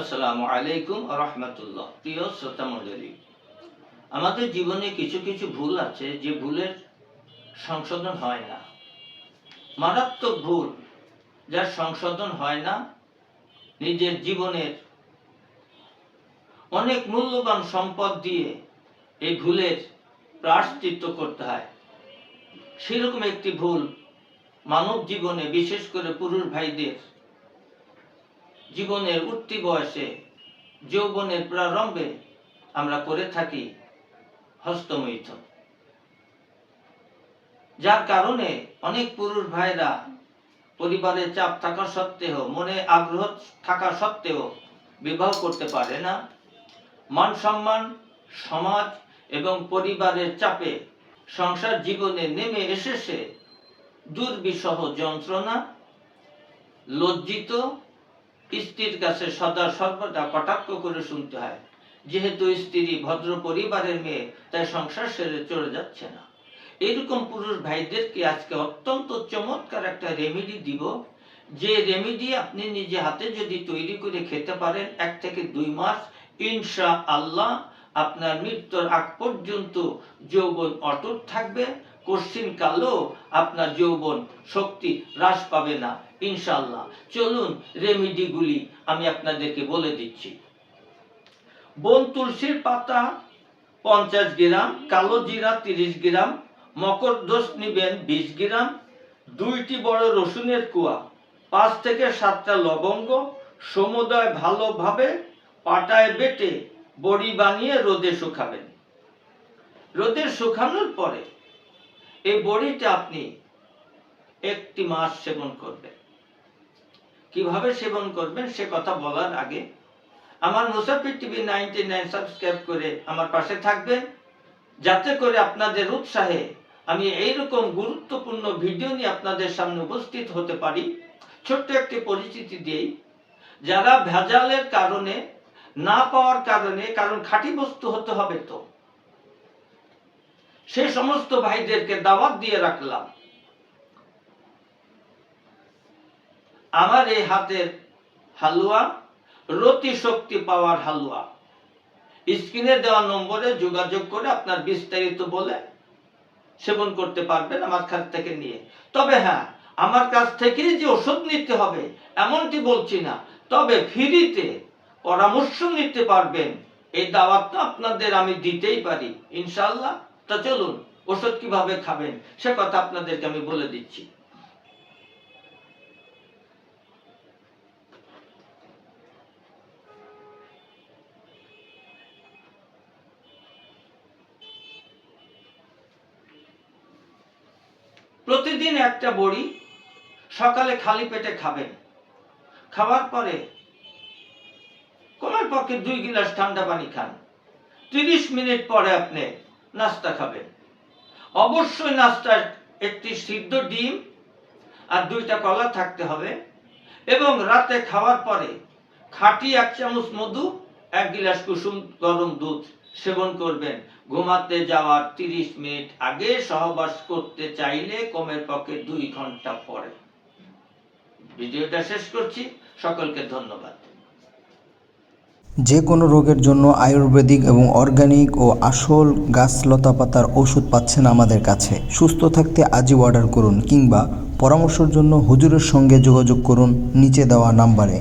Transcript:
আসসালামু আলাইকুম রহমতুল্লাহ। প্রিয় শ্রোতা মণ্ডলী, আমাদের জীবনে কিছু কিছু ভুল আছে যে ভুলের সংশোধন হয় না। মারাত্মক ভুল যার সংশোধন হয় না। নিজের জীবনের অনেক মূল্যবান সম্পদ দিয়ে এই ভুলের প্রায়শ্চিত্ত করতে হয়। সেরকম একটি ভুল মানব জীবনে, বিশেষ করে পুরুষ ভাইদের জীবনের উঠতি বয়সে, যৌবনের প্রারম্ভে আমরা করে থাকি হস্তমৈথুন। যার কারণে অনেক পুরুষ ভাইরা পরিবারের চাপ থাকা সত্ত্বেও, মনে আগ্রহ থাকা সত্ত্বেও বিবাহ করতে পারে না। মান সম্মান, সমাজ এবং পরিবারের চাপে সংসার জীবনে নেমে এসেছে দুর্বিষহ যন্ত্রণা। লজ্জিত স্ত্রীর কাছে সদা সর্বদা কটাক্ষ করে শুনতে হয়, যেহেতু স্ত্রী ভদ্র পরিবারের মেয়ে, তাই সংসার ছেড়ে চলে যাচ্ছে না। এরকম পুরুষ ভাইদেরকে আজকে অত্যন্ত চমৎকার একটা রেমেডি দিব, যে রেমেডি আপনি নিজে হাতে যদি তৈরি করে খেতে পারেন 1 থেকে 2 মাস, ইনশাআল্লাহ আপনার মৃত্যুর আগ পর্যন্ত যৌবন অটুট থাকবে। কঠিন কালেও আপনার যৌবন শক্তি হ্রাস পাবে না ইনশাআল্লাহ। চলুন রেমেডিগুলি আমি আপনাদেরকে বলে দিচ্ছি। বন তুলসীর পাতা 50 গ্রাম, কালো জিরা 30 গ্রাম, মকরদোষ নিবেন 20 গ্রাম, 2টি বড় রসুনের কোয়া, 5 থেকে 7টা লবঙ্গ, সমুদয় ভালোভাবে পাটায় বেটে বড়ি বানিয়ে রোদে শুকাবেন। রোদে শুকানোর পরে এই বড়িটা আপনি 1 মাস সেবন করবেন। কিভাবে সেবন করবেন সে কথা বলার আগে আমার মুসাফির টিভি 99 সাবস্ক্রাইব করে আমার পাশে থাকবেন, যাতে করে আপনাদের উৎসাহে আমি এইরকম গুরুত্বপূর্ণ ভিডিও নিয়ে আপনাদের সামনে উপস্থিত হতে পারি। ছোট্ট একটি পরিচিতি দিই। যারা ভেজালের কারণে, না পাওয়ার কারণে, কারণ খাঁটি বস্তু হতে হবে, তো সেই সমস্ত ভাইদেরকে দাওয়াত দিয়ে রাখলাম। আমার এই হাতের হালুয়া, রতি শক্তি পাওয়ার হালুয়া, স্ক্রিনে দেওয়া নম্বরে যোগাযোগ করে আপনার বিস্তারিত বলে সেবন করতে পারবেন আমার কাছ থেকে নিয়ে। তবে হ্যাঁ, আমার কাছ থেকেই যে ওষুধ নিতে হবে এমনটি বলছি না, তবে ফ্রিতে পরামর্শ নিতে পারবেন। এই দাওয়াতটা আপনাদের আমি দিতেই পারি ইনশাআল্লাহ। তা চলুন ওষুধ কিভাবে খাবেন সে কথা আপনাদেরকে আমি বলে দিচ্ছি। প্রতিদিন একটা বড়ি সকালে খালি পেটে খাবেন। খাওয়ার পরে কমের পক্ষে 2 গ্লাস ঠান্ডা পানি খান। 30 মিনিট পরে আপনি নাস্তা খাবেন। অবশ্যই নাস্তায় একটি সিদ্ধ ডিম আর 2টা কলা থাকতে হবে। এবং রাতে খাওয়ার পরে খাঁটি 1 চামচ মধু, 1 গ্লাস কুসুম গরম দুধ সেবন করবেন। ঘুমাতে যাওয়ার 30 মিনিট আগে, সহবাস করতে চাইলে কমের পক্ষে 2 ঘন্টা পরে। ভিডিওটা শেষ করছি। সকলকে ধন্যবাদ। যে কোনো রোগের জন্য আয়ুর্বেদিক এবং অর্গানিক ও আসল গাছ লতাপাতার ওষুধ পাচ্ছেন আমাদের কাছে। সুস্থ থাকতে আজই অর্ডার করুন, কিংবা পরামর্শের জন্য হুজুরের সঙ্গে যোগাযোগ করুন নিচে দেওয়া নাম্বারে।